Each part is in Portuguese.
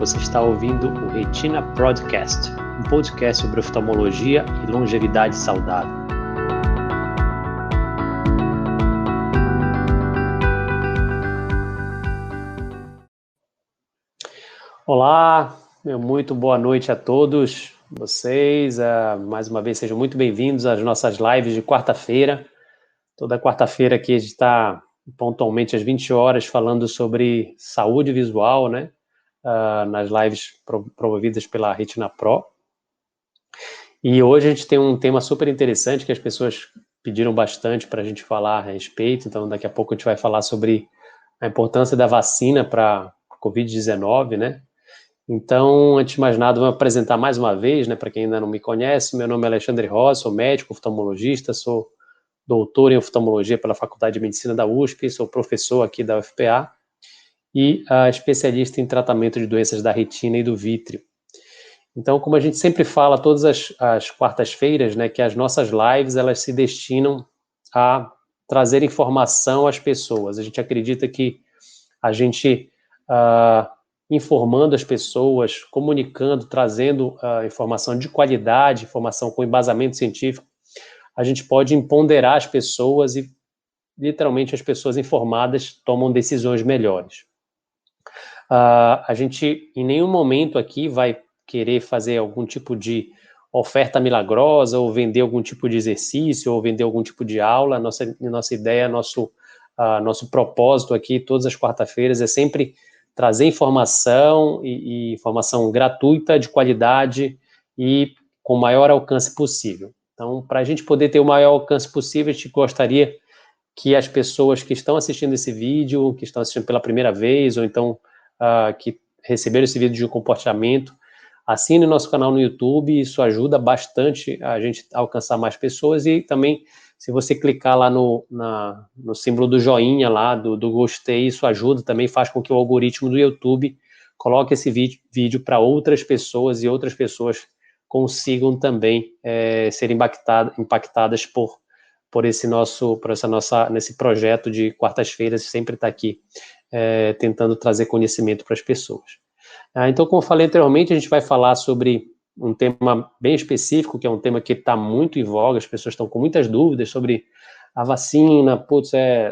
você está ouvindo o Retina Podcast, um podcast sobre oftalmologia e longevidade saudável. Olá, muito boa noite a todos vocês. Mais uma vez, sejam muito bem-vindos às nossas lives de quarta-feira. Toda quarta-feira aqui a gente está pontualmente às 20 horas falando sobre saúde visual, né? Nas lives promovidas pela Retina Pro. E hoje a gente tem um tema super interessante que as pessoas pediram bastante para a gente falar a respeito. Então, daqui a pouco a gente vai falar sobre a importância da vacina para a Covid-19, né? Então, antes de mais nada, vou apresentar mais uma vez, né, para quem ainda não me conhece. Meu nome é Alexandre Rossi, sou médico oftalmologista, sou doutor em oftalmologia pela Faculdade de Medicina da USP, sou professor aqui da UFPA e especialista em tratamento de doenças da retina e do vítreo. Então, como a gente sempre fala todas as quartas-feiras, né, que as nossas lives elas se destinam a trazer informação às pessoas. A gente acredita que a gente informando as pessoas, comunicando, trazendo informação de qualidade, informação com embasamento científico, a gente pode empoderar as pessoas e, literalmente, as pessoas informadas tomam decisões melhores. A gente, em nenhum momento aqui, vai querer fazer algum tipo de oferta milagrosa, ou vender algum tipo de exercício, ou vender algum tipo de aula. Nossa ideia, nosso propósito aqui, todas as quarta-feiras, é sempre trazer informação e informação gratuita, de qualidade e com o maior alcance possível. Então, para a gente poder ter o maior alcance possível, a gente gostaria que as pessoas que estão assistindo esse vídeo, que estão assistindo pela primeira vez, ou então que receberam esse vídeo de comportamento, assine nosso canal no YouTube. Isso ajuda bastante a gente a alcançar mais pessoas. E também, se você clicar lá no símbolo do joinha lá, do gostei, isso ajuda também, faz com que o algoritmo do YouTube coloque esse vídeo para outras pessoas e outras pessoas consigam também ser impactadas nesse projeto de quartas-feiras, sempre está aqui tentando trazer conhecimento para as pessoas. Então, como eu falei anteriormente, a gente vai falar sobre um tema bem específico, que é um tema que está muito em voga, as pessoas estão com muitas dúvidas sobre a vacina.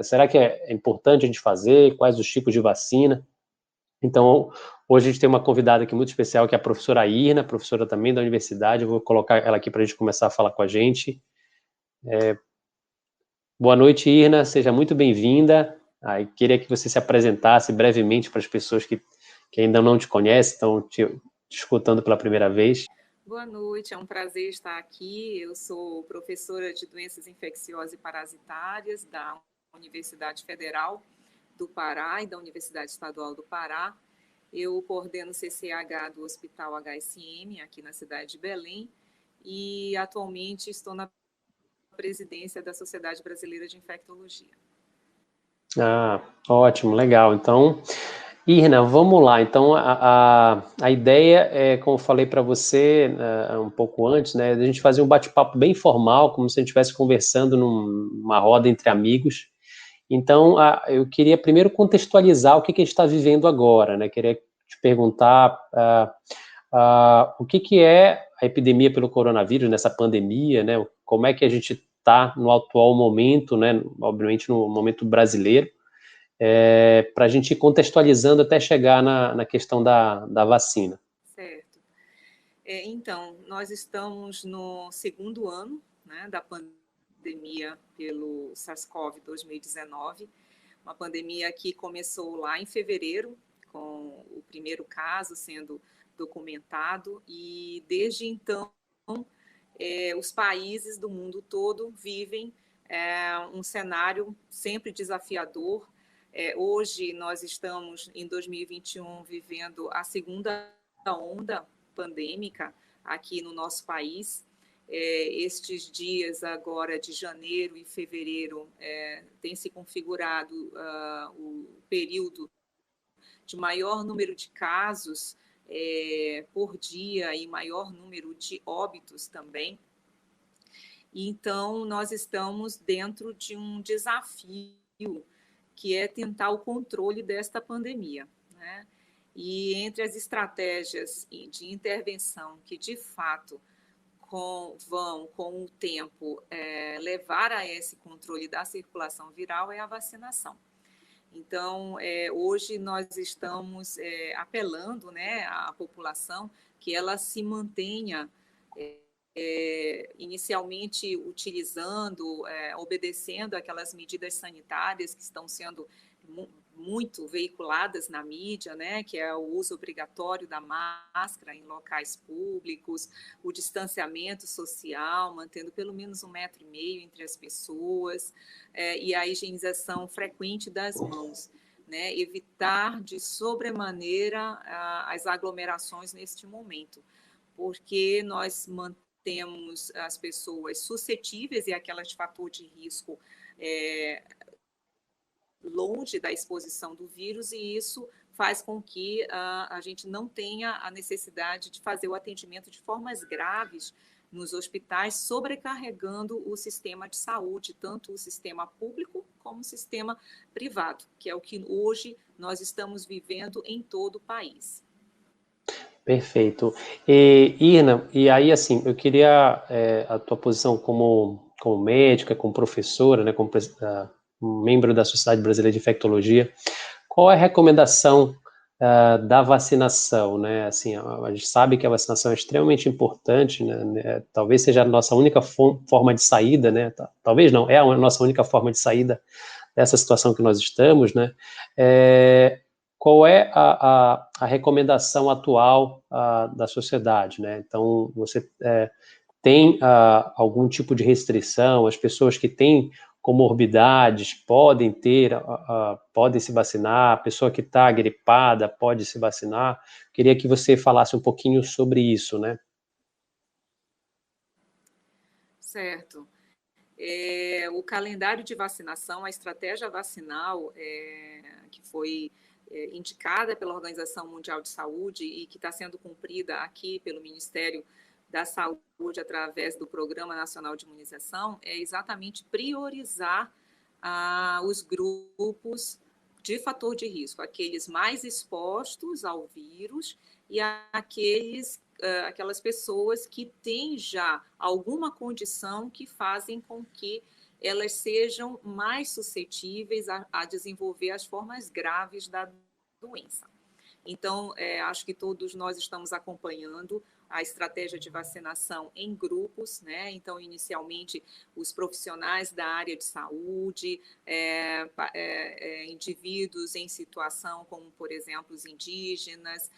Será que é importante a gente fazer? Quais os tipos de vacina? Então, hoje a gente tem uma convidada aqui muito especial, que é a professora Irna, professora também da universidade. Eu vou colocar ela aqui para a gente começar a falar com a gente. Boa noite, Irna, seja muito bem-vinda. Queria que você se apresentasse brevemente para as pessoas que ainda não te conhecem, estão te escutando pela primeira vez. Boa noite, é um prazer estar aqui. Eu sou professora de doenças infecciosas e parasitárias da Universidade Federal do Pará e da Universidade Estadual do Pará. Eu coordeno o CCH do Hospital HSM, aqui na cidade de Belém, e atualmente estou na presidência da Sociedade Brasileira de Infectologia. Ótimo, legal. Então, Irna, vamos lá. Então, a ideia é, como eu falei para você um pouco antes, né, a gente fazer um bate-papo bem formal, como se a gente estivesse conversando numa roda entre amigos. Então, eu queria primeiro contextualizar o que a gente está vivendo agora, né? Queria te perguntar o que é a epidemia pelo coronavírus, nessa pandemia, né? Como é que a gente está no atual momento, né? Obviamente no momento brasileiro, para a gente ir contextualizando até chegar na questão da vacina. Certo. Então, nós estamos no segundo ano, né, da pandemia pelo SARS-CoV 2019, uma pandemia que começou lá em fevereiro, com o primeiro caso sendo documentado, e desde então os países do mundo todo vivem um cenário sempre desafiador. Hoje nós estamos, em 2021, vivendo a segunda onda pandêmica aqui no nosso país. Estes dias agora de janeiro e fevereiro tem se configurado o período de maior número de casos por dia e maior número de óbitos também. Então, nós estamos dentro de um desafio que é tentar o controle desta pandemia, né? E entre as estratégias de intervenção que, de fato, vão, com o tempo, levar a esse controle da circulação viral é a vacinação. Então, hoje nós estamos apelando, né, à população que ela se mantenha inicialmente utilizando, obedecendo aquelas medidas sanitárias que estão sendo muito veiculadas na mídia, né, que é o uso obrigatório da máscara em locais públicos, o distanciamento social, mantendo pelo menos 1,5 metro entre as pessoas, e a higienização frequente das mãos, né, evitar de sobremaneira as aglomerações neste momento, porque nós mantemos as pessoas suscetíveis e aquelas de fator de risco longe da exposição do vírus, e isso faz com que a gente não tenha a necessidade de fazer o atendimento de formas graves nos hospitais, sobrecarregando o sistema de saúde, tanto o sistema público como o sistema privado, que é o que hoje nós estamos vivendo em todo o país. Perfeito. E, Irna, e aí, assim, eu queria a tua posição como médica, como professora, né, como membro da Sociedade Brasileira de Infectologia. Qual é a recomendação da vacinação, né? Assim, a gente sabe que a vacinação é extremamente importante, né? Talvez seja a nossa única forma de saída, né? Talvez não, é a nossa única forma de saída dessa situação que nós estamos, né? Qual é a recomendação atual da sociedade, né? Então, você tem algum tipo de restrição? As pessoas que têm comorbidades podem podem se vacinar? A pessoa que está gripada pode se vacinar? Queria que você falasse um pouquinho sobre isso, né? Certo. O calendário de vacinação, a estratégia vacinal que foi indicada pela Organização Mundial de Saúde e que está sendo cumprida aqui pelo Ministério da Saúde através do Programa Nacional de Imunização, é exatamente priorizar os grupos de fator de risco, aqueles mais expostos ao vírus e aquelas pessoas que têm já alguma condição que fazem com que elas sejam mais suscetíveis a desenvolver as formas graves da doença. Então, acho que todos nós estamos acompanhando a estratégia de vacinação em grupos, né? Então, inicialmente, os profissionais da área de saúde, indivíduos em situação como, por exemplo, os indígenas,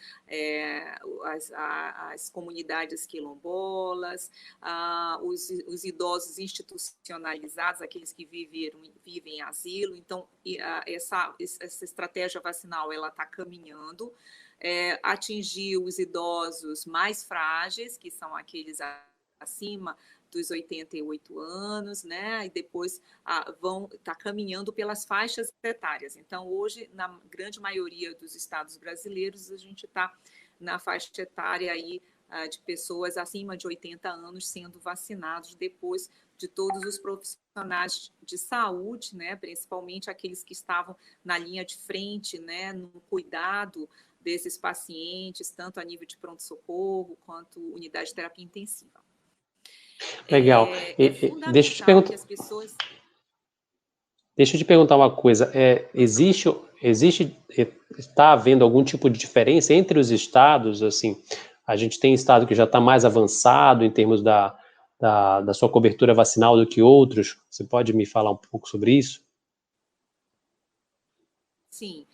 as comunidades quilombolas, os idosos institucionalizados, aqueles que vivem em asilo. Então, essa estratégia vacinal ela está caminhando. Atingir os idosos mais frágeis, que são aqueles acima dos 88 anos, né? E depois vão estar caminhando pelas faixas etárias. Então, hoje, na grande maioria dos estados brasileiros, a gente está na faixa etária aí de pessoas acima de 80 anos sendo vacinados depois de todos os profissionais de saúde, né? Principalmente aqueles que estavam na linha de frente, né? No cuidado desses pacientes, tanto a nível de pronto-socorro quanto unidade de terapia intensiva. Legal. É fundamental que as pessoas... Deixa eu te perguntar uma coisa. Está havendo algum tipo de diferença entre os estados? Assim, a gente tem estado que já está mais avançado em termos da sua cobertura vacinal do que outros. Você pode me falar um pouco sobre isso? Sim.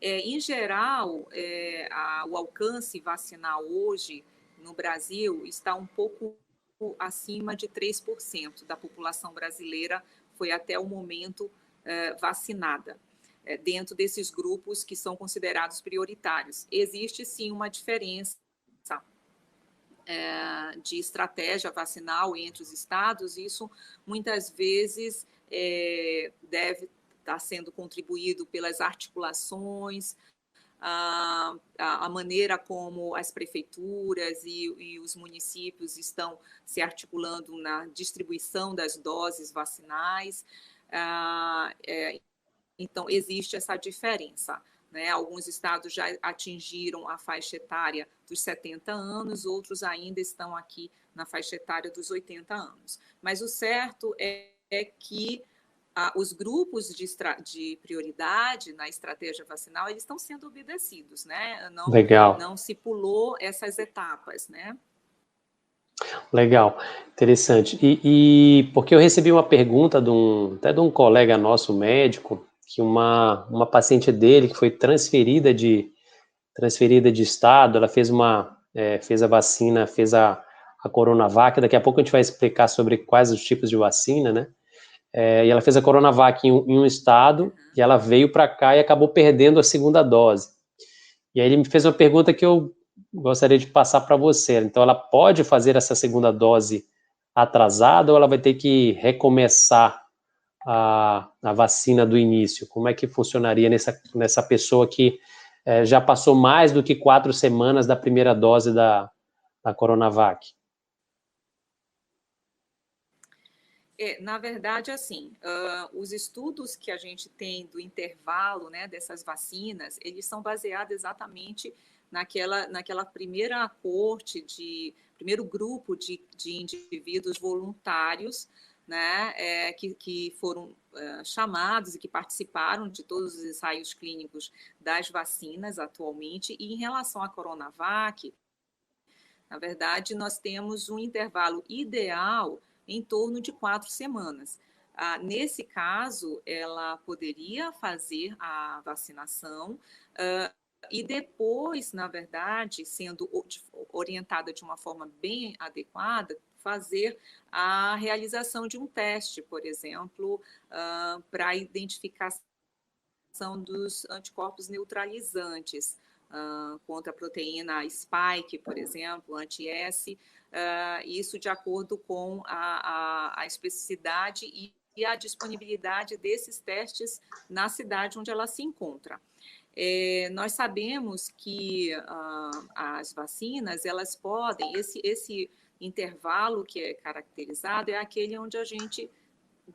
Em geral, o alcance vacinal hoje no Brasil está um pouco acima de 3% da população brasileira foi até o momento vacinada, dentro desses grupos que são considerados prioritários. Existe sim uma diferença de estratégia vacinal entre os estados, e isso muitas vezes deve estar sendo contribuído pelas articulações, a maneira como as prefeituras e os municípios estão se articulando na distribuição das doses vacinais. Então, existe essa diferença. né? Alguns estados já atingiram a faixa etária dos 70 anos, outros ainda estão aqui na faixa etária dos 80 anos. Mas o certo é que os grupos de prioridade na estratégia vacinal, eles estão sendo obedecidos, né? Legal. Não se pulou essas etapas, né? Legal, interessante. E porque eu recebi uma pergunta até de um colega nosso médico, que uma paciente dele que foi transferida de estado, ela fez a vacina, fez a Coronavac, daqui a pouco a gente vai explicar sobre quais os tipos de vacina, né? E ela fez a Coronavac em um estado, e ela veio para cá e acabou perdendo a segunda dose. E aí ele me fez uma pergunta que eu gostaria de passar para você. Então, ela pode fazer essa segunda dose atrasada ou ela vai ter que recomeçar a vacina do início? Como é que funcionaria nessa pessoa que já passou mais do que 4 semanas da primeira dose da Coronavac? Na verdade, assim, os estudos que a gente tem do intervalo, né, dessas vacinas, eles são baseados exatamente naquela primeira primeiro grupo de indivíduos voluntários, né, que foram chamados e que participaram de todos os ensaios clínicos das vacinas atualmente. E em relação à Coronavac, na verdade, nós temos um intervalo ideal em torno de 4 semanas. Nesse caso, ela poderia fazer a vacinação e depois, na verdade, sendo orientada de uma forma bem adequada, fazer a realização de um teste, por exemplo, para a identificação dos anticorpos neutralizantes contra a proteína spike, por exemplo, anti-S, isso de acordo com a especificidade e a disponibilidade desses testes na cidade onde ela se encontra. Nós sabemos que as vacinas, elas podem, esse intervalo que é caracterizado é aquele onde a gente,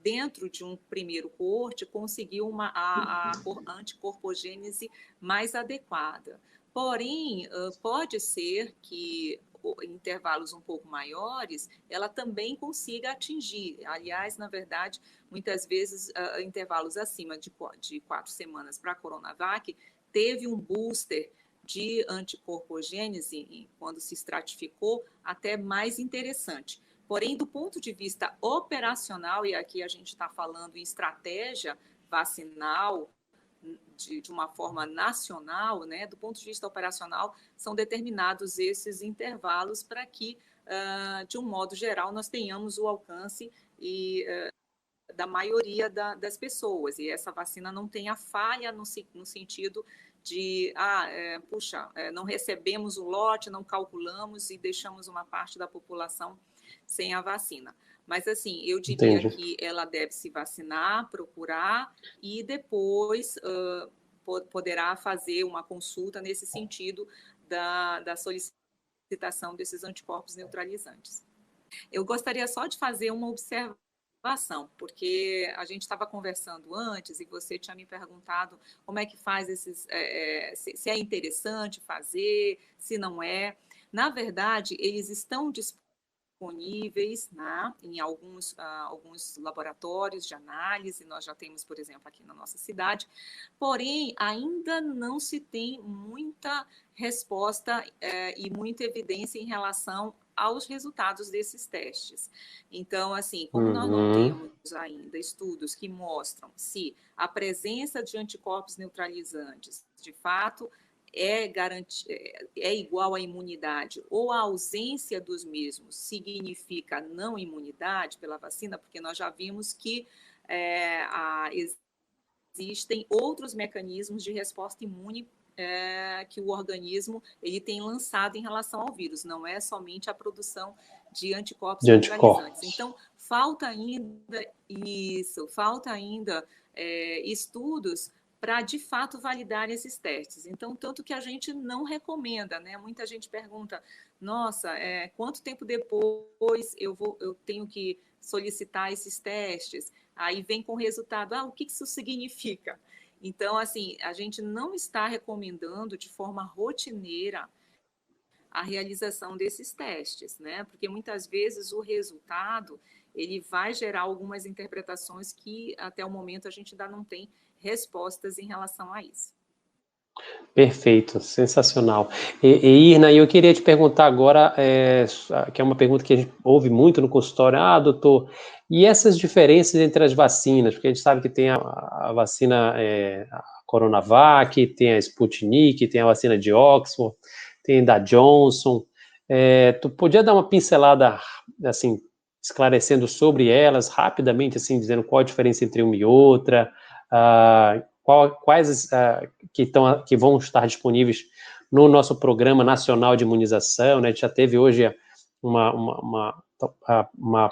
dentro de um primeiro coorte, conseguiu a anticorpogênese mais adequada. Porém, pode ser que intervalos um pouco maiores, ela também consiga atingir. Aliás, na verdade, muitas vezes, intervalos acima de 4 semanas para a Coronavac, teve um booster de anticorpogênese, quando se estratificou, até mais interessante. Porém, do ponto de vista operacional, e aqui a gente está falando em estratégia vacinal de uma forma nacional, né, do ponto de vista operacional, são determinados esses intervalos para que, de um modo geral, nós tenhamos o alcance da maioria das pessoas, e essa vacina não tenha falha no sentido de, não recebemos o lote, não calculamos e deixamos uma parte da população sem a vacina. Mas, assim, eu diria Entendi. que ela deve se vacinar, procurar, e depois poderá fazer uma consulta nesse sentido da solicitação desses anticorpos neutralizantes. Eu gostaria só de fazer uma observação, porque a gente estava conversando antes e você tinha me perguntado como é que faz se é interessante fazer, se não é. Na verdade, eles estão disponíveis, né, em alguns laboratórios de análise, nós já temos, por exemplo, aqui na nossa cidade, porém, ainda não se tem muita resposta e muita evidência em relação aos resultados desses testes. Então, assim, como nós não temos ainda estudos que mostram se a presença de anticorpos neutralizantes, de fato, é igual à imunidade, ou a ausência dos mesmos significa não imunidade pela vacina, porque nós já vimos que existem outros mecanismos de resposta imune que o organismo ele tem lançado em relação ao vírus, não é somente a produção de anticorpos neutralizantes. Então, falta ainda estudos para, de fato, validar esses testes. Então, tanto que a gente não recomenda, né? Muita gente pergunta, nossa, quanto tempo depois eu tenho que solicitar esses testes? aí vem com o resultado, o que isso significa? Então, assim, a gente não está recomendando de forma rotineira a realização desses testes, né? Porque muitas vezes o resultado ele vai gerar algumas interpretações que até o momento a gente ainda não tem respostas em relação a isso. Perfeito, sensacional. Irna, eu queria te perguntar agora, que é uma pergunta que a gente ouve muito no consultório, doutor, e essas diferenças entre as vacinas? Porque a gente sabe que tem a vacina a Coronavac, tem a Sputnik, tem a vacina de Oxford, tem da Johnson. Tu podia dar uma pincelada, assim, esclarecendo sobre elas, rapidamente, assim, dizendo qual a diferença entre uma e outra, quais que vão estar disponíveis no nosso Programa Nacional de Imunização, né? A gente já teve hoje uma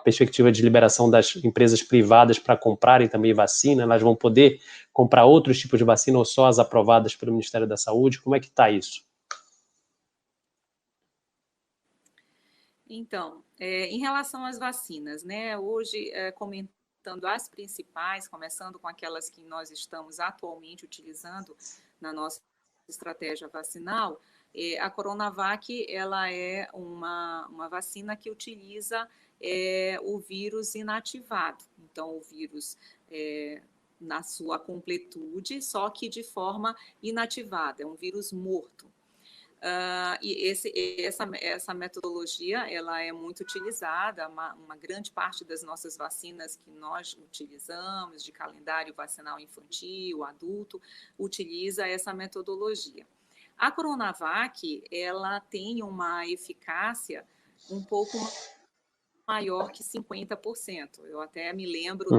perspectiva de liberação das empresas privadas para comprarem também vacina, elas vão poder comprar outros tipos de vacina ou só as aprovadas pelo Ministério da Saúde? Como é que está isso? Então, em relação às vacinas, né? Hoje, comentando as principais, começando com aquelas que nós estamos atualmente utilizando na nossa estratégia vacinal, a Coronavac ela é uma vacina que utiliza o vírus inativado. Então, o vírus na sua completude, só que de forma inativada, é um vírus morto. E essa metodologia ela é muito utilizada, uma grande parte das nossas vacinas que nós utilizamos, de calendário vacinal infantil, adulto, utiliza essa metodologia. A Coronavac, ela tem uma eficácia um pouco maior que 50%. Eu até me lembro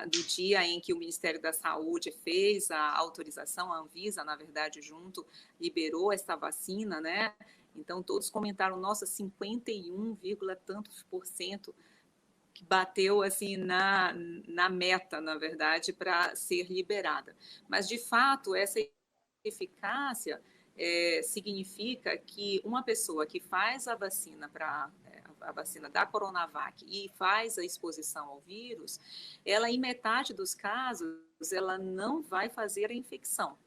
do dia em que o Ministério da Saúde fez a autorização, a Anvisa, na verdade, junto, liberou essa vacina, né? Então, todos comentaram, nossa, 51, tantos por cento que bateu assim na meta, na verdade, para ser liberada. Mas, de fato, essa eficácia significa que uma pessoa que faz a vacina a vacina da Coronavac e faz a exposição ao vírus, ela, em metade dos casos, ela não vai fazer a infecção.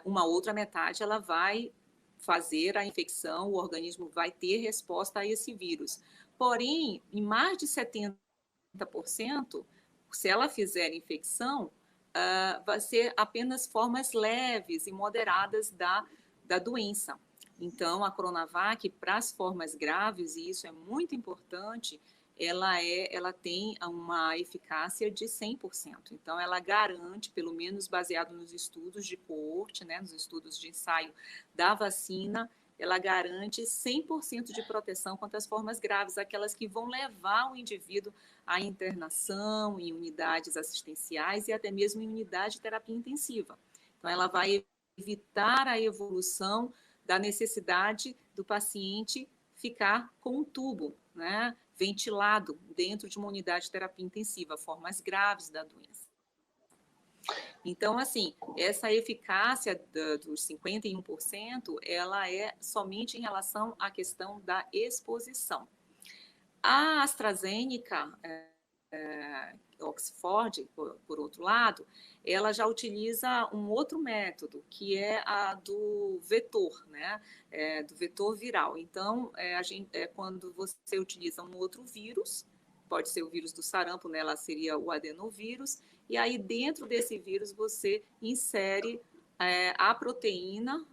Uma outra metade, ela vai fazer a infecção, o organismo vai ter resposta a esse vírus. Porém, em mais de 70%, se ela fizer infecção, vai ser apenas formas leves e moderadas da doença. Então, a Coronavac, para as formas graves, e isso é muito importante, ela tem uma eficácia de 100%. Então, ela garante, pelo menos baseado nos estudos de coorte, né, nos estudos de ensaio da vacina, ela garante 100% de proteção contra as formas graves, aquelas que vão levar o indivíduo à internação em unidades assistenciais e até mesmo em unidade de terapia intensiva. Então, ela vai evitar a evolução da necessidade do paciente ficar com um tubo, né, ventilado dentro de uma unidade de terapia intensiva, formas graves da doença. Então, assim, essa eficácia dos 51%, ela é somente em relação à questão da exposição. A AstraZeneca, Oxford, por outro lado, ela já utiliza um outro método, que é a do vetor, né? Do vetor viral. Então, quando você utiliza um outro vírus, pode ser o vírus do sarampo, né? Ela seria o adenovírus, e aí dentro desse vírus você insere a proteína,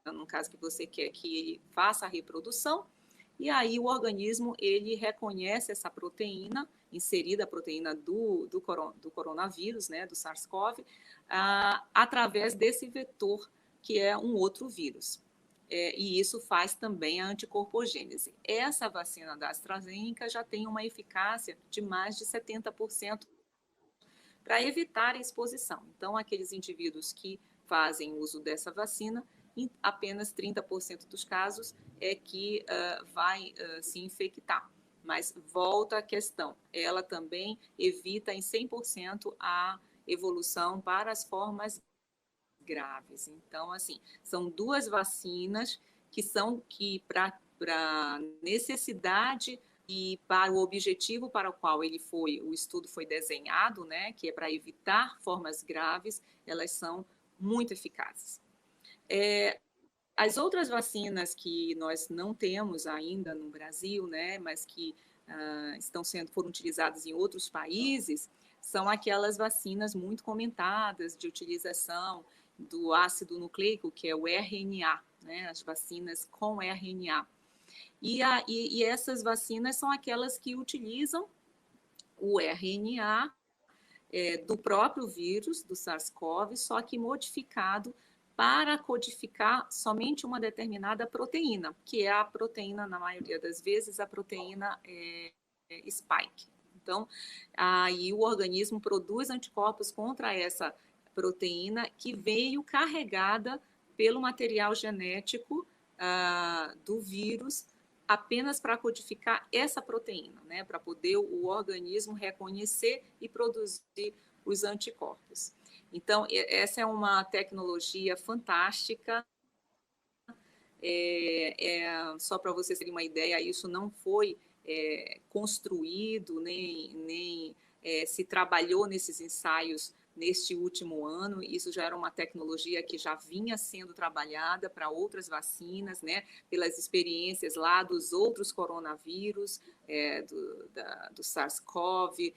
no caso que você quer que ele faça a reprodução, e aí o organismo ele reconhece essa proteína, inserida a proteína do coronavírus, né, do SARS-CoV, através desse vetor, que é um outro vírus. E isso faz também a anticorpogênese. Essa vacina da AstraZeneca já tem uma eficácia de mais de 70% para evitar a exposição. Então, aqueles indivíduos que fazem uso dessa vacina, em apenas 30% dos casos é que vai se infectar. Mas volta a questão, ela também evita em 100% a evolução para as formas graves. Então, assim, são duas vacinas que para necessidade para o objetivo para o qual o estudo foi desenhado, né, que é para evitar formas graves, elas são muito eficazes. As outras vacinas que nós não temos ainda no Brasil, né, mas que foram utilizadas em outros países, são aquelas vacinas muito comentadas de utilização do ácido nucleico, que é o RNA, né, as vacinas com RNA. E essas vacinas são aquelas que utilizam o RNA do próprio vírus, do SARS-CoV, só que modificado para codificar somente uma determinada proteína, que é a proteína, na maioria das vezes, a proteína spike. Então, aí o organismo produz anticorpos contra essa proteína que veio carregada pelo material genético do vírus apenas para codificar essa proteína, né, para poder o organismo reconhecer e produzir os anticorpos. Então, essa é uma tecnologia fantástica. Só para vocês terem uma ideia, isso não foi construído, nem se trabalhou nesses ensaios neste último ano. Isso já era uma tecnologia que já vinha sendo trabalhada para outras vacinas, né, pelas experiências lá dos outros coronavírus, do SARS-CoV,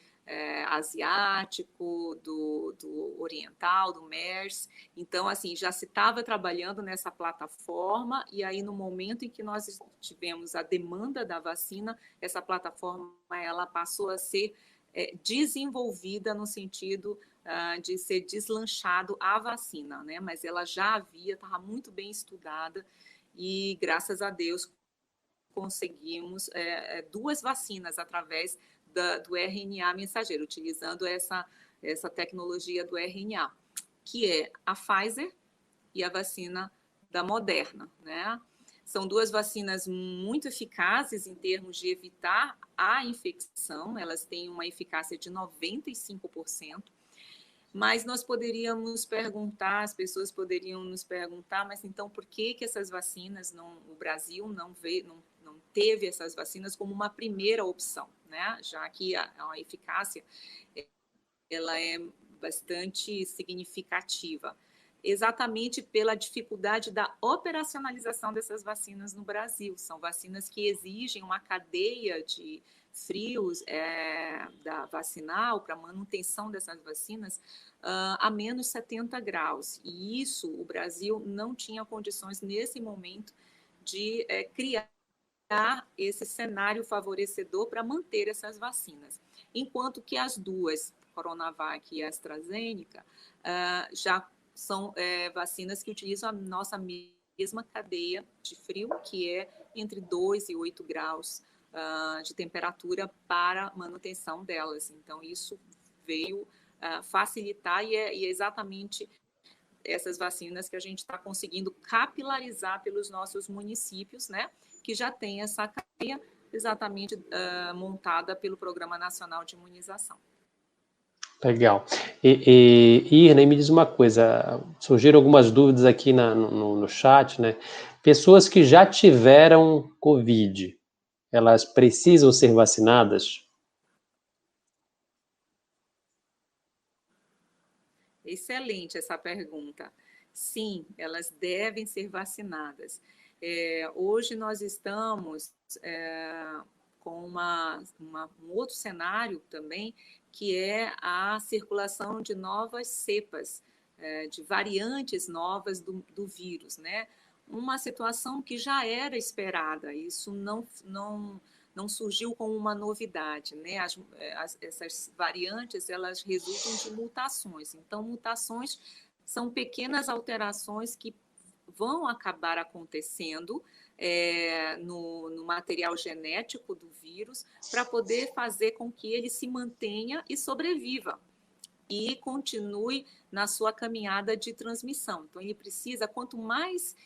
asiático, do oriental, do MERS. Então, assim, já se estava trabalhando nessa plataforma, e aí no momento em que nós tivemos a demanda da vacina, essa plataforma ela passou a ser desenvolvida no sentido de ser deslanchado a vacina, né? Mas ela já estava muito bem estudada, e graças a Deus conseguimos 2 vacinas através do RNA mensageiro, utilizando essa tecnologia do RNA, que é a Pfizer e a vacina da Moderna, né? São 2 vacinas muito eficazes em termos de evitar a infecção, elas têm uma eficácia de 95%, mas nós poderíamos perguntar, as pessoas poderiam nos perguntar, mas então por que essas vacinas, o Brasil não teve essas vacinas como uma primeira opção, né? Já que a eficácia ela é bastante significativa, exatamente pela dificuldade da operacionalização dessas vacinas no Brasil. São vacinas que exigem uma cadeia de frios da vacinal para manutenção dessas vacinas a menos 70 graus. E isso o Brasil não tinha condições nesse momento de criar esse cenário favorecedor para manter essas vacinas. Enquanto que as 2, Coronavac e AstraZeneca, já são vacinas que utilizam a nossa mesma cadeia de frio, que é entre 2 e 8 graus de temperatura para manutenção delas. Então, isso veio facilitar, e é exatamente essas vacinas que a gente está conseguindo capilarizar pelos nossos municípios, né, que já tem essa cadeia exatamente montada pelo Programa Nacional de Imunização. Legal. Irna, me diz uma coisa, surgiram algumas dúvidas aqui no chat, né? Pessoas que já tiveram Covid, elas precisam ser vacinadas? Excelente essa pergunta. Sim, elas devem ser vacinadas. Hoje nós estamos com um outro cenário também, que é a circulação de novas cepas, de variantes novas do vírus, né? Uma situação que já era esperada, isso não surgiu como uma novidade, né? Essas variantes, elas resultam de mutações. Então, mutações são pequenas alterações que vão acabar acontecendo no material genético do vírus para poder fazer com que ele se mantenha e sobreviva e continue na sua caminhada de transmissão. Então, ele precisa, quanto mais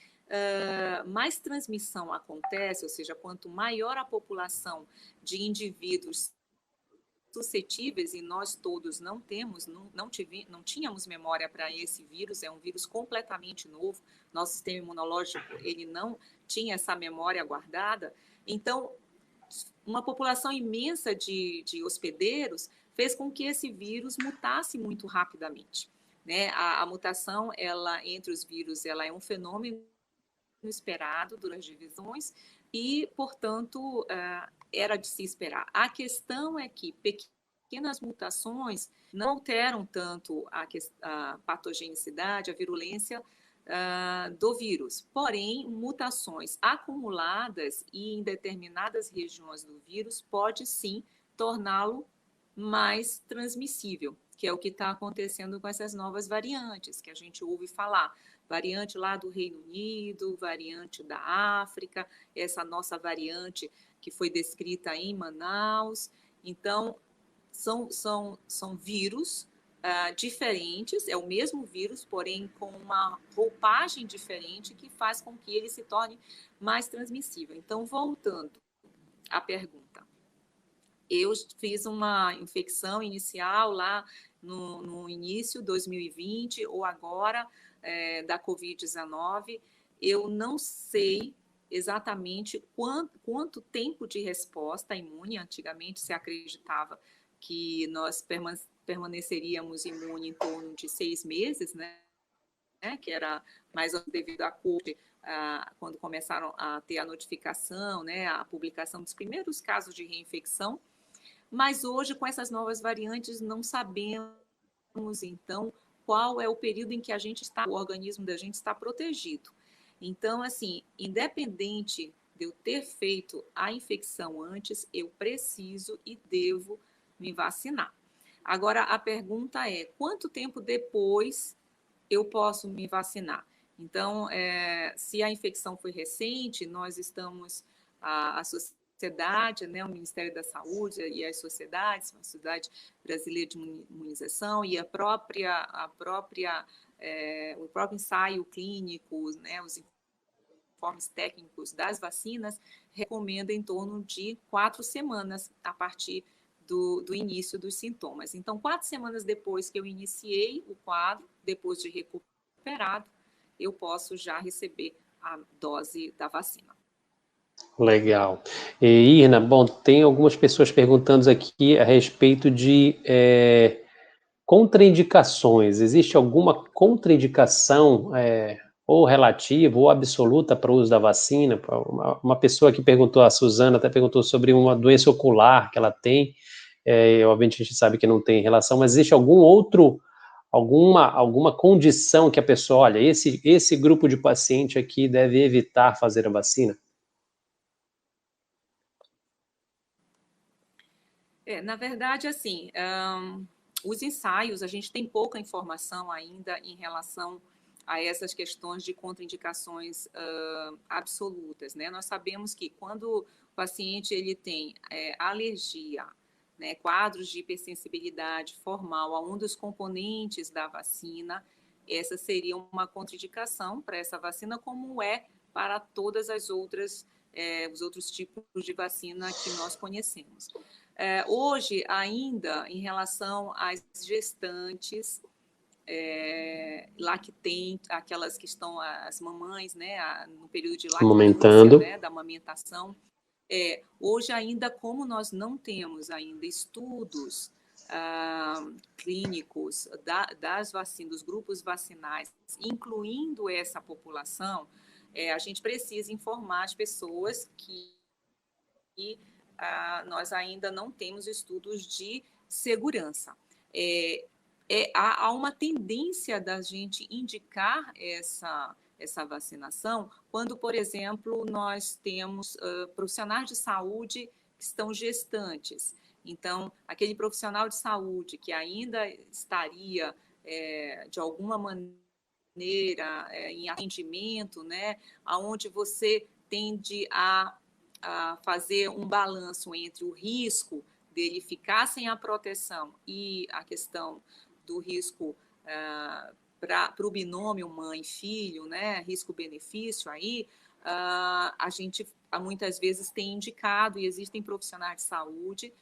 transmissão acontece, ou seja, quanto maior a população de indivíduos suscetíveis, e nós todos não tínhamos memória para esse vírus, é um vírus completamente novo, nosso sistema imunológico ele não tinha essa memória guardada, então uma população imensa de hospedeiros fez com que esse vírus mutasse muito rapidamente, né? A mutação, ela, entre os vírus, ela é um fenômeno esperado durante as divisões e, portanto, era de se esperar. A questão é que pequenas mutações não alteram tanto a patogenicidade, a virulência do vírus. Porém, mutações acumuladas e em determinadas regiões do vírus pode sim torná-lo mais transmissível, que é o que está acontecendo com essas novas variantes que a gente ouve falar. Variante lá do Reino Unido, variante da África, essa nossa variante que foi descrita em Manaus. Então, são vírus diferentes, é o mesmo vírus, porém com uma roupagem diferente que faz com que ele se torne mais transmissível. Então, voltando à pergunta, eu fiz uma infecção inicial lá no início de 2020 ou agora da Covid-19. Eu não sei exatamente quanto tempo de resposta imune. Antigamente se acreditava que nós permaneceríamos imune em torno de 6 meses, né? Que era mais devido à Covid, quando começaram a ter a notificação, né? A publicação dos primeiros casos de reinfecção. Mas hoje, com essas novas variantes, não sabemos, então, qual é o período em que o organismo da gente está protegido. Então, assim, independente de eu ter feito a infecção antes, eu preciso e devo me vacinar. Agora, a pergunta é, quanto tempo depois eu posso me vacinar? Então, se a infecção foi recente, nós estamos, a sociedade, né, o Ministério da Saúde e as sociedades, a Sociedade Brasileira de Imunização e o próprio ensaio clínico, né, os informes técnicos das vacinas, recomendam em torno de 4 semanas a partir do início dos sintomas. Então, 4 semanas depois que eu iniciei o quadro, depois de recuperado, eu posso já receber a dose da vacina. Legal. E, Irna, bom, tem algumas pessoas perguntando aqui a respeito de contraindicações. Existe alguma contraindicação ou relativa ou absoluta para o uso da vacina? Uma pessoa que perguntou, a Suzana até perguntou sobre uma doença ocular que ela tem, obviamente a gente sabe que não tem relação, mas existe alguma condição que a pessoa, olha, esse grupo de paciente aqui deve evitar fazer a vacina? Na verdade, assim, os ensaios, a gente tem pouca informação ainda em relação a essas questões de contraindicações absolutas, né? Nós sabemos que quando o paciente ele tem alergia, né, quadros de hipersensibilidade formal a um dos componentes da vacina, essa seria uma contraindicação para essa vacina, como é para todas as outras, os outros tipos de vacina que nós conhecemos. Hoje, ainda, em relação às gestantes, lá que tem aquelas que estão, as mamães, né, no período de lactância, né, da amamentação, hoje ainda, como nós não temos ainda estudos clínicos das vacinas, dos grupos vacinais, incluindo essa população, a gente precisa informar as pessoas que nós ainda não temos estudos de segurança. Há uma tendência da gente indicar essa vacinação quando, por exemplo, nós temos profissionais de saúde que estão gestantes. Então, aquele profissional de saúde que ainda estaria, de alguma maneira, em atendimento, né, onde você tende a fazer um balanço entre o risco dele ficar sem a proteção e a questão do risco para o binômio mãe-filho, né, risco-benefício aí, a gente muitas vezes tem indicado, e existem profissionais de saúde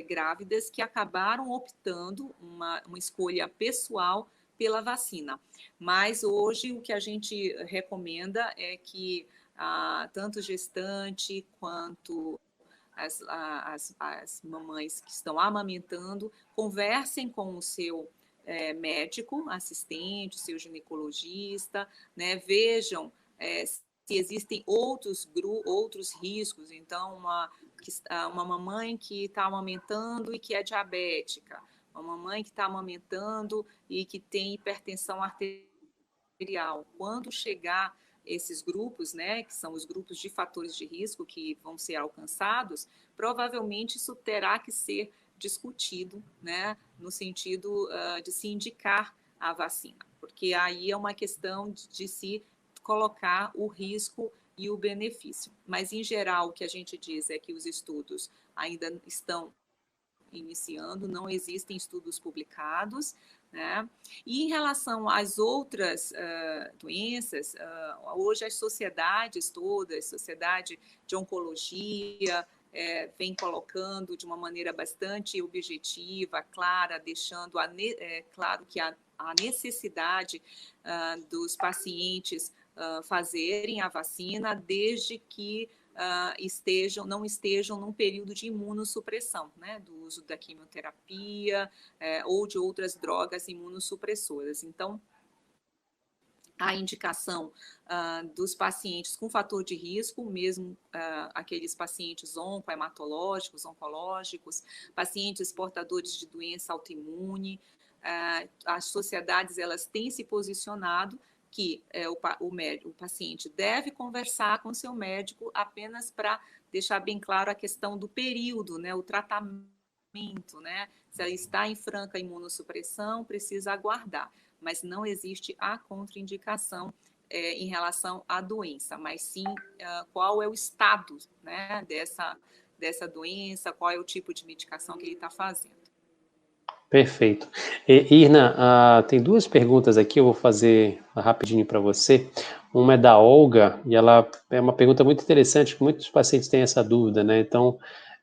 grávidas que acabaram optando uma escolha pessoal pela vacina. Mas hoje o que a gente recomenda é que tanto gestante quanto as mamães que estão amamentando conversem com o seu médico, assistente, seu ginecologista, né? Vejam se existem outros riscos. Então, uma mamãe que está amamentando e que é diabética, uma mamãe que está amamentando e que tem hipertensão arterial. Quando chegar esses grupos, né, que são os grupos de fatores de risco que vão ser alcançados, provavelmente isso terá que ser discutido, né, no sentido de se indicar a vacina, porque aí é uma questão de se colocar o risco e o benefício. Mas, em geral, o que a gente diz é que os estudos ainda estão iniciando, não existem estudos publicados, né? E em relação às outras doenças, hoje as sociedades todas, sociedade de oncologia, vem colocando de uma maneira bastante objetiva, clara, deixando claro que a necessidade dos pacientes fazerem a vacina, desde que não estejam num período de imunossupressão, né, do uso da quimioterapia ou de outras drogas imunossupressoras. Então, a indicação dos pacientes com fator de risco, mesmo aqueles pacientes oncohematológicos, oncológicos, pacientes portadores de doença autoimune, as sociedades elas têm se posicionado que o paciente deve conversar com seu médico apenas para deixar bem claro a questão do período, né, o tratamento, né, se ela está em franca imunossupressão, precisa aguardar, mas não existe a contraindicação em relação à doença, mas sim qual é o estado, né, dessa doença, qual é o tipo de medicação que ele está fazendo. Perfeito. Irna, tem duas perguntas aqui, eu vou fazer rapidinho para você. Uma é da Olga, e ela é uma pergunta muito interessante, que muitos pacientes têm essa dúvida, né? Então,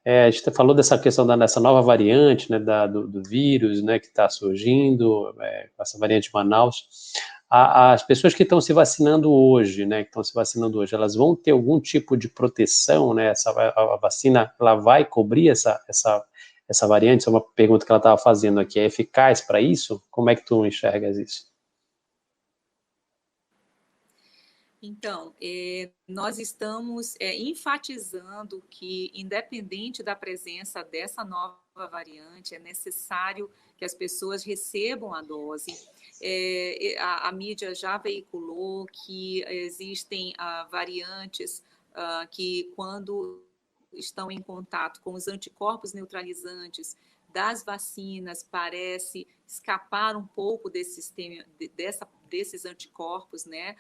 a gente falou dessa questão dessa nova variante, né, do vírus, né, que está surgindo, essa variante de Manaus. As pessoas que estão se vacinando hoje, né, elas vão ter algum tipo de proteção, né? A vacina, ela vai cobrir essa variante? Isso é uma pergunta que ela estava fazendo aqui. É eficaz para isso? Como é que tu enxergas isso? Então, nós estamos enfatizando que, independente da presença dessa nova variante, é necessário que as pessoas recebam a dose. A mídia já veiculou que existem variantes que, quando estão em contato com os anticorpos neutralizantes das vacinas, parece escapar um pouco desse sistema, desses anticorpos, né?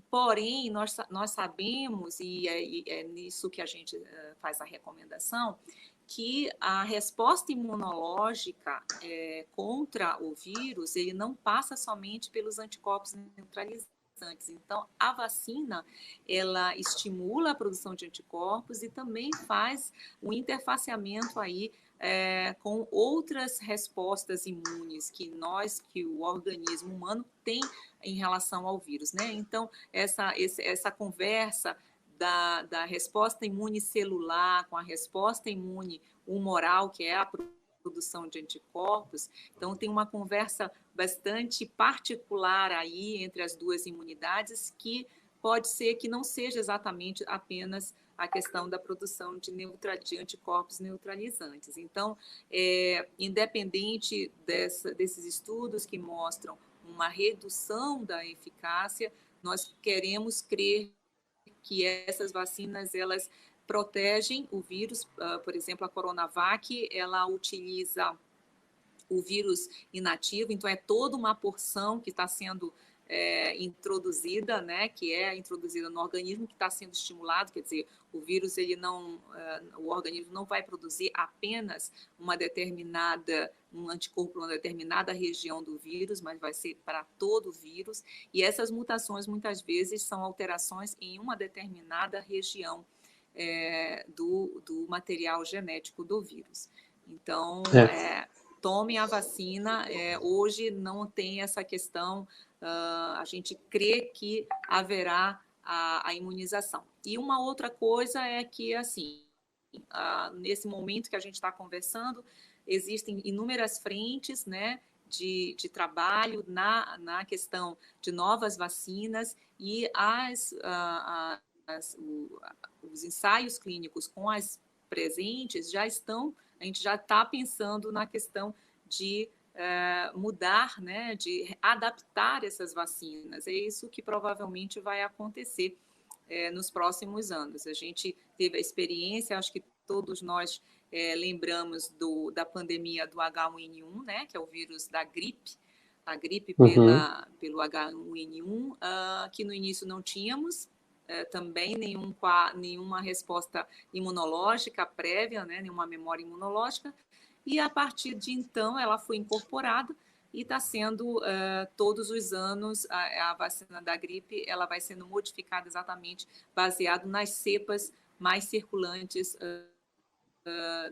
Porém, nós sabemos, e é nisso que a gente faz a recomendação, que a resposta imunológica contra o vírus, ele não passa somente pelos anticorpos neutralizantes. Então, a vacina, ela estimula a produção de anticorpos e também faz o interfaceamento aí com outras respostas imunes que o organismo humano tem em relação ao vírus, né? Então, essa conversa da resposta imune celular com a resposta imune humoral, que é a produção de anticorpos, então tem uma conversa bastante particular aí entre as duas imunidades, que pode ser que não seja exatamente apenas a questão da produção de anticorpos neutralizantes. Então, independente desses estudos que mostram uma redução da eficácia, nós queremos crer que essas vacinas, elas protegem o vírus. Por exemplo, a Coronavac, ela utiliza o vírus inativo, então é toda uma porção que está sendo introduzida, né, que é introduzida no organismo, que está sendo estimulado, quer dizer, o vírus, o organismo não vai produzir apenas um anticorpo para uma determinada região do vírus, mas vai ser para todo o vírus, e essas mutações muitas vezes são alterações em uma determinada região do material genético do vírus. Então, tomem a vacina, hoje não tem essa questão, a gente crê que haverá a imunização. E uma outra coisa é que, assim, nesse momento que a gente está conversando, existem inúmeras frentes, né, de trabalho na questão de novas vacinas, e os ensaios clínicos com as presentes já estão, a gente já está pensando na questão de mudar, né, de adaptar essas vacinas. É isso que provavelmente vai acontecer nos próximos anos. A gente teve a experiência, acho que todos nós lembramos da pandemia do H1N1, né, que é o vírus da gripe, a gripe pelo H1N1, que no início não tínhamos também nenhuma resposta imunológica prévia, né, nenhuma memória imunológica, e a partir de então ela foi incorporada e está sendo, todos os anos, a vacina da gripe ela vai sendo modificada exatamente baseado nas cepas mais circulantes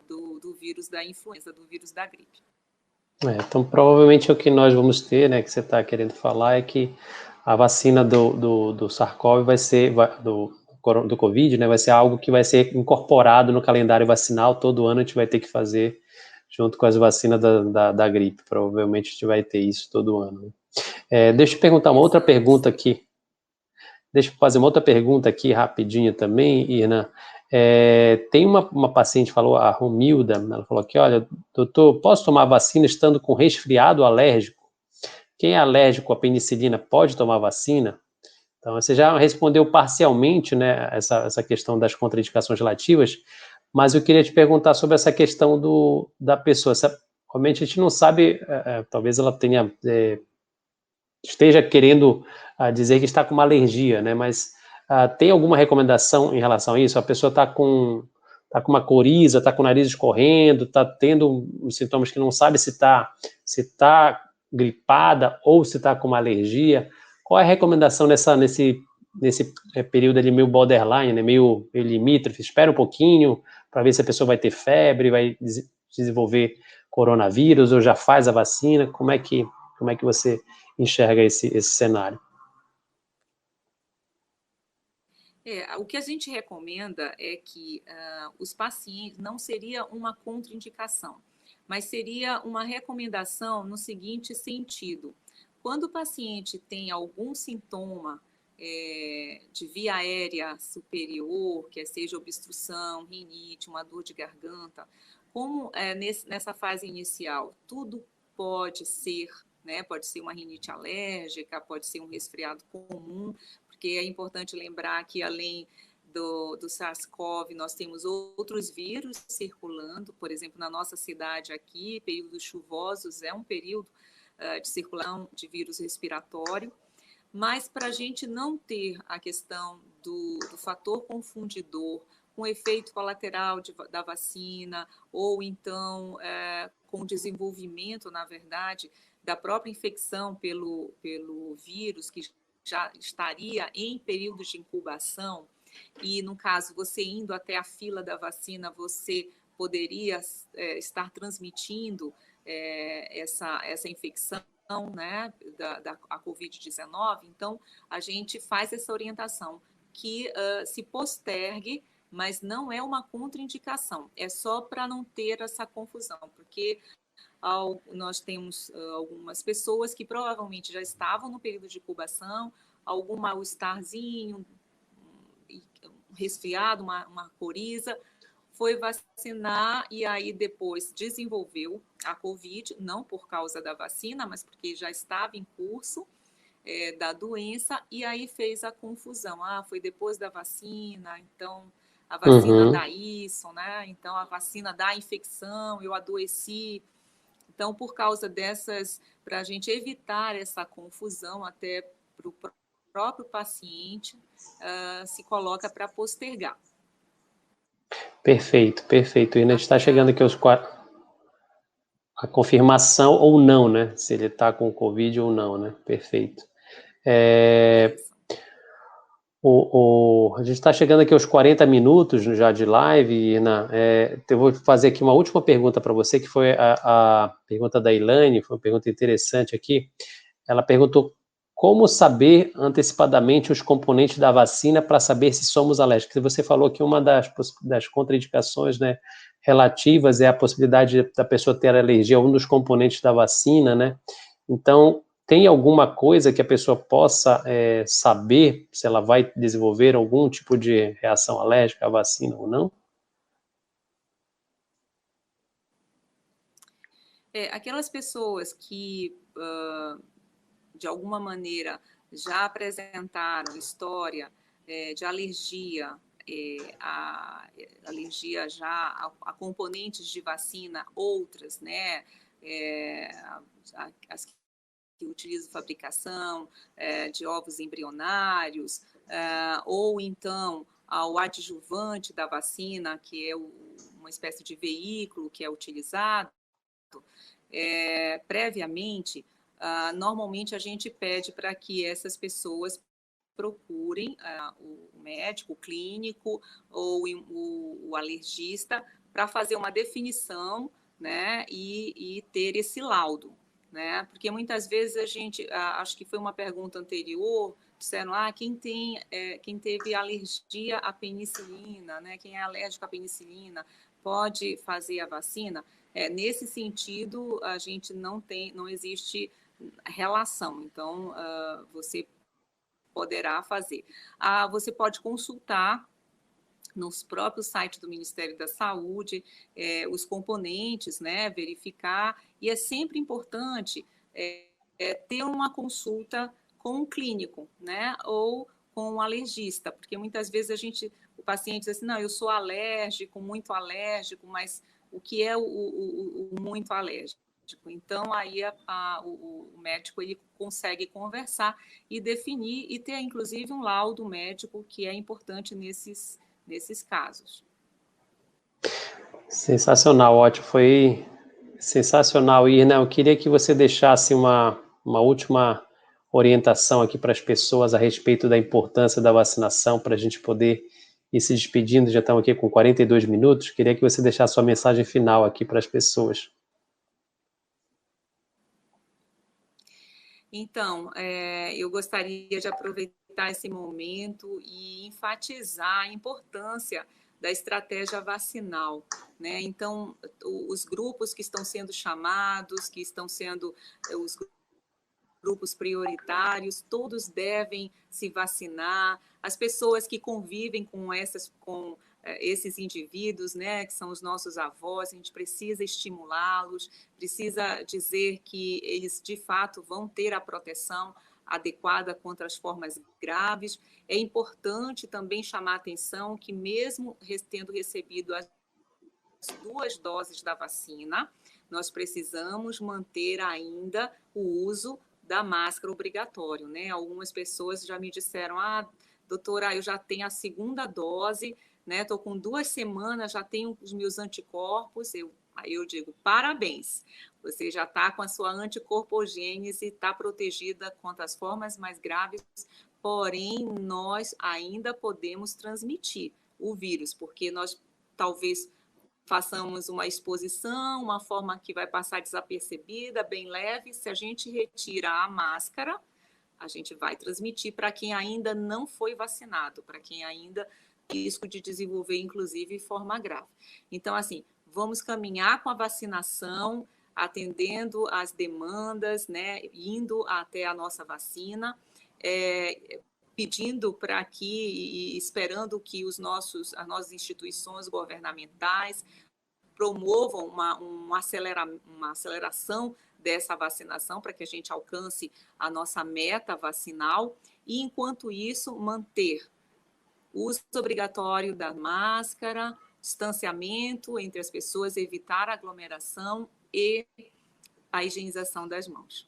do vírus da influenza, do vírus da gripe. Então, provavelmente o que nós vamos ter, né, que você está querendo falar, é que a vacina do SARS-CoV vai ser, do Covid, né, vai ser algo que vai ser incorporado no calendário vacinal. Todo ano a gente vai ter que fazer junto com as vacinas da gripe. Provavelmente a gente vai ter isso todo ano. Deixa eu perguntar uma outra pergunta aqui. Deixa eu fazer uma outra pergunta aqui rapidinho também, Irna. Tem uma paciente, falou, a Romilda, ela falou aqui, olha, doutor, posso tomar vacina estando com resfriado alérgico? Quem é alérgico à penicilina pode tomar vacina? Então, você já respondeu parcialmente, né, essa questão das contraindicações relativas, mas eu queria te perguntar sobre essa questão da pessoa. Realmente a gente não sabe, talvez ela esteja querendo dizer que está com uma alergia, né, mas tem alguma recomendação em relação a isso? A pessoa está com uma coriza, está com o nariz escorrendo, está tendo uns sintomas que não sabe se está gripada ou se está com uma alergia. Qual é a recomendação nesse período ali meio borderline, né, meio limítrofe? Espera um pouquinho para ver se a pessoa vai ter febre, vai desenvolver coronavírus ou já faz a vacina? Como é que você enxerga esse cenário? O que a gente recomenda é que os pacientes, não seria uma contraindicação, mas seria uma recomendação no seguinte sentido: quando o paciente tem algum sintoma de via aérea superior, que seja obstrução, rinite, uma dor de garganta, como nessa fase inicial, tudo pode ser, né, pode ser uma rinite alérgica, pode ser um resfriado comum, porque é importante lembrar que além do SARS-CoV, nós temos outros vírus circulando. Por exemplo, na nossa cidade aqui, períodos chuvosos é um período de circulação de vírus respiratório, mas para a gente não ter a questão do fator confundidor com efeito colateral da vacina, ou então com o desenvolvimento, na verdade, da própria infecção pelo vírus, que já estaria em período de incubação, e no caso, você indo até a fila da vacina, você poderia estar transmitindo essa infecção, né, da Covid-19. Então, a gente faz essa orientação que se postergue, mas não é uma contraindicação, é só para não ter essa confusão, porque nós temos algumas pessoas que provavelmente já estavam no período de incubação, algum mal-estarzinho, um resfriado, uma coriza, foi vacinar e aí depois desenvolveu a Covid, não por causa da vacina, mas porque já estava em curso da doença, e aí fez a confusão. Foi depois da vacina, então a vacina dá isso, né? Então a vacina dá infecção, eu adoeci. Então, por causa dessas, para a gente evitar essa confusão até para o próprio paciente, se coloca para postergar. Perfeito. E a gente está chegando aqui aos a confirmação ou não, né? Se ele está com Covid ou não, né? Perfeito. A gente está chegando aqui aos 40 minutos já de live, Irna. Eu vou fazer aqui uma última pergunta para você, que foi a pergunta da Ilane, foi uma pergunta interessante aqui. Ela perguntou como saber antecipadamente os componentes da vacina para saber se somos alérgicos? Você falou que uma das contraindicações, né, relativas é a possibilidade da pessoa ter alergia a um dos componentes da vacina, né? Então, tem alguma coisa que a pessoa possa saber se ela vai desenvolver algum tipo de reação alérgica à vacina ou não? Aquelas pessoas que, de alguma maneira, já apresentaram história de alergia, alergia já a componentes de vacina, outras, né? As que utilizam fabricação de ovos embrionários, ou então ao adjuvante da vacina, que é uma espécie de veículo que é utilizado, previamente, normalmente a gente pede para que essas pessoas procurem o médico, o clínico ou o alergista para fazer uma definição, né, e ter esse laudo, né? Porque muitas vezes a gente, acho que foi uma pergunta anterior, disseram, quem teve alergia à penicilina, né? Quem é alérgico à penicilina pode fazer a vacina. Nesse sentido, a gente não existe relação. Então, você poderá fazer. Você pode consultar nos próprios sites do Ministério da Saúde os componentes, né, verificar, e é sempre importante ter uma consulta com um clínico, né, ou com um alergista, porque muitas vezes o paciente diz assim, não, eu sou alérgico, muito alérgico, mas o que é o muito alérgico? Então, aí o médico ele consegue conversar e definir e ter, inclusive, um laudo médico que é importante nesses casos. Sensacional, ótimo. Foi sensacional, Irna. Eu queria que você deixasse uma última orientação aqui para as pessoas a respeito da importância da vacinação, para a gente poder ir se despedindo. Já estamos aqui com 42 minutos. Queria que você deixasse sua mensagem final aqui para as pessoas. Então, eu gostaria de aproveitar esse momento e enfatizar a importância da estratégia vacinal, né? Então, os grupos que estão sendo chamados, que estão sendo os grupos prioritários, todos devem se vacinar. As pessoas que convivem com esses indivíduos, né, que são os nossos avós, a gente precisa estimulá-los, precisa dizer que eles, de fato, vão ter a proteção adequada contra as formas graves. É importante também chamar a atenção que, mesmo tendo recebido as 2 doses da vacina, nós precisamos manter ainda o uso da máscara obrigatório, né? Algumas pessoas já me disseram, doutora, eu já tenho a 2ª dose, né? Estou com 2 semanas, já tenho os meus anticorpos. Aí eu digo, parabéns, você já está com a sua anticorpogênese, está protegida contra as formas mais graves, porém, nós ainda podemos transmitir o vírus, porque nós talvez façamos uma exposição, uma forma que vai passar desapercebida, bem leve. Se a gente retira a máscara, a gente vai transmitir para quem ainda não foi vacinado, para quem ainda tem risco de desenvolver, inclusive, forma grave. Então, assim, vamos caminhar com a vacinação, atendendo às demandas, né, indo até a nossa vacina, pedindo para que e esperando que as nossas instituições governamentais promovam uma aceleração dessa vacinação para que a gente alcance a nossa meta vacinal e, enquanto isso, manter o uso obrigatório da máscara, distanciamento entre as pessoas, evitar a aglomeração e a higienização das mãos.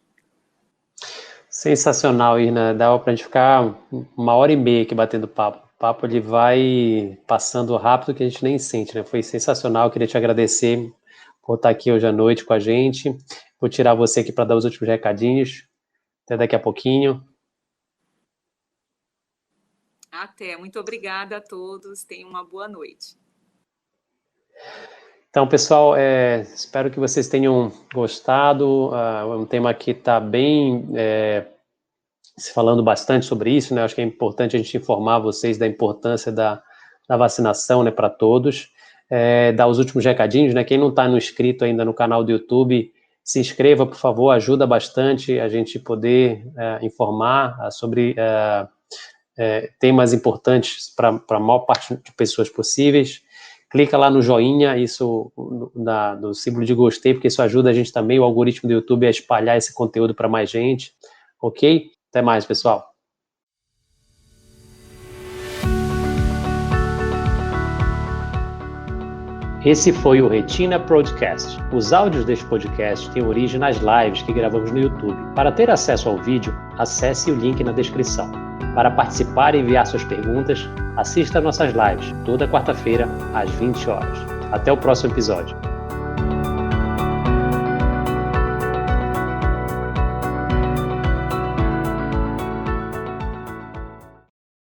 Sensacional, Irna. Dá para a gente ficar 1h30 aqui batendo papo. O papo ele vai passando rápido que a gente nem sente, né? Foi sensacional. Queria te agradecer por estar aqui hoje à noite com a gente. Vou tirar você aqui para dar os últimos recadinhos. Até daqui a pouquinho. Até. Muito obrigada a todos. Tenham uma boa noite. Então, pessoal, espero que vocês tenham gostado. Um tema que está bem se falando bastante sobre isso, né? Acho que é importante a gente informar vocês da importância da vacinação, né, para todos. Dar os últimos recadinhos, né? Quem não está inscrito ainda no canal do YouTube, se inscreva, por favor, ajuda bastante a gente poder informar sobre temas importantes para a maior parte de pessoas possíveis. Clica lá no joinha, isso do símbolo de gostei, porque isso ajuda a gente também, o algoritmo do YouTube, a espalhar esse conteúdo para mais gente. Ok? Até mais, pessoal. Esse foi o Retina Podcast. Os áudios deste podcast têm origem nas lives que gravamos no YouTube. Para ter acesso ao vídeo, acesse o link na descrição. Para participar e enviar suas perguntas, assista a nossas lives, toda quarta-feira, às 20 horas. Até o próximo episódio.